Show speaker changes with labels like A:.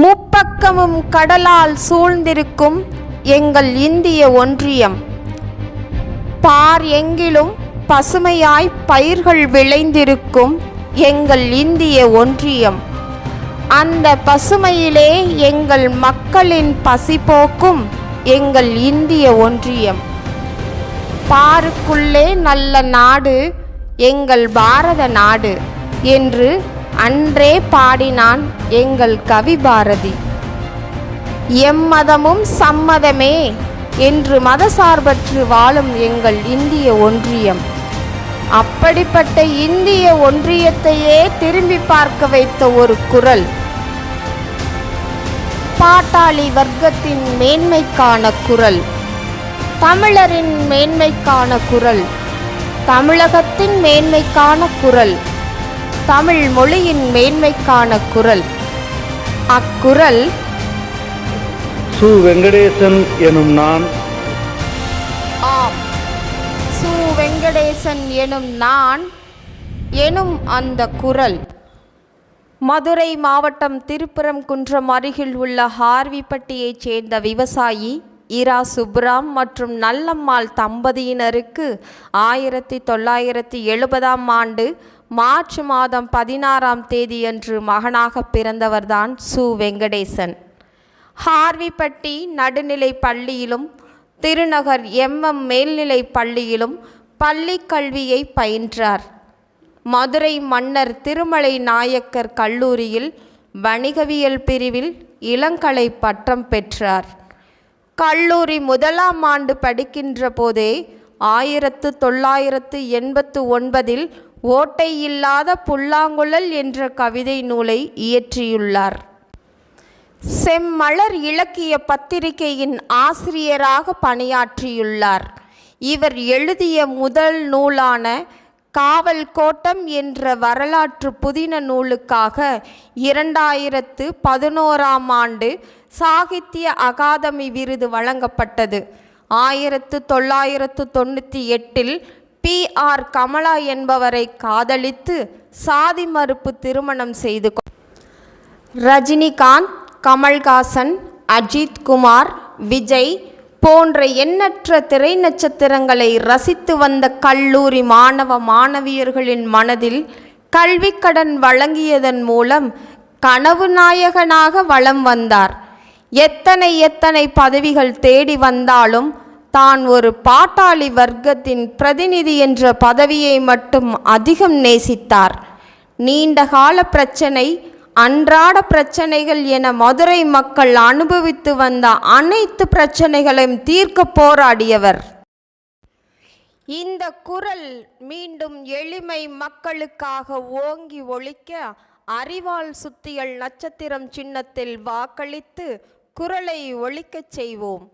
A: முப்பக்கமும் கடலால் சூழ்ந்திருக்கும் எங்கள் இந்திய ஒன்றியம். பார் எங்கிலும் பசுமையாய் பயிர்கள் விளைந்திருக்கும் எங்கள் இந்திய ஒன்றியம். அந்த பசுமையிலே எங்கள் மக்களின் பசி போக்கும் எங்கள் இந்திய ஒன்றியம். பாருக்குள்ளே நல்ல நாடு எங்கள் பாரத நாடு என்று அன்றே பாடினான் எங்கள் கவி பாரதி. எம்மதமும் சம்மதமே என்று மதசார்பற்று வாழும் எங்கள் இந்திய ஒன்றியம். அப்படிப்பட்ட இந்திய ஒன்றியத்தையே திரும்பி பார்க்க வைத்த ஒரு குரல். பாட்டாளி வர்க்கத்தின் மேன்மைக்கான குரல், தமிழரின் மேன்மைக்கான குரல், தமிழகத்தின் மேன்மைக்கான குரல், தமிழ் மொழியின் மேன்மைக்கான குரல். அக்குரல்
B: சு. வெங்கடேசன் எனும் நான்.
A: ஆம், சு. வெங்கடேசன் எனும் நான் எனும் அந்த குரல். மதுரை மாவட்டம் திருப்பரங்குன்றம் அருகில் உள்ள ஹார்விப்பட்டியைச் சேர்ந்த விவசாயி இரா சுப்ராம் மற்றும் நல்லம்மாள் தம்பதியினருக்கு 1970ஆம் ஆண்டு மார்ச் மாதம் 16ஆம் தேதியன்று மகனாக பிறந்தவர்தான் சு. வெங்கடேசன். ஹார்விப்பட்டி நடுநிலை பள்ளியிலும் திருநகர் MM மேல்நிலை பள்ளியிலும் பள்ளி கல்வியை பயின்றார். மதுரை மன்னர் திருமலை நாயக்கர் கல்லூரியில் வணிகவியல் பிரிவில் இளங்கலை பட்டம் பெற்றார். கல்லூரி 1ஆம் ஆண்டு படிக்கின்ற போதே 1989இல் ஓட்டை இல்லாத புல்லாங்குழல் என்ற கவிதை நூலை இயற்றியுள்ளார். செம்மலர் இலக்கிய பத்திரிகையின் ஆசிரியராக பணியாற்றியுள்ளார். இவர் எழுதிய முதல் நூலான காவல் கோட்டம் என்ற வரலாற்று புதின நூலுக்காக 2011ஆம் ஆண்டு சாகித்ய அகாதமி விருது வழங்கப்பட்டது. 1998இல் PR கமலா என்பவரை காதலித்து சாதி மறுப்பு திருமணம் செய்து ரஜினிகாந்த், கமல்ஹாசன், அஜித் குமார், விஜய் போன்ற எண்ணற்ற திரை நட்சத்திரங்களை ரசித்து வந்த கல்லூரி மாணவ மாணவியர்களின் மனதில் கல்விக்கடன் வழங்கியதன் மூலம் கனவு நாயகனாக வலம் வந்தார். எத்தனை பதவிகள் தேடி வந்தாலும் தான் ஒரு பாட்டாளி வர்க்கத்தின் பிரதிநிதி என்ற பதவியை மட்டும் அதிகம் நேசித்தார். நீண்டகால பிரச்சனை, அன்றாட பிரச்சனைகள் என மதுரை மக்கள் அனுபவித்து வந்த அனைத்து பிரச்சனைகளையும் தீர்க்க போராடியவர். இந்த குரல் மீண்டும் எளிமை மக்களுக்காக ஓங்கி ஒலிக்க அறிவால் சுத்தியல் நட்சத்திரம் சின்னத்தில் வாக்களித்து குரலை ஒலிக்கச் செய்வோம்.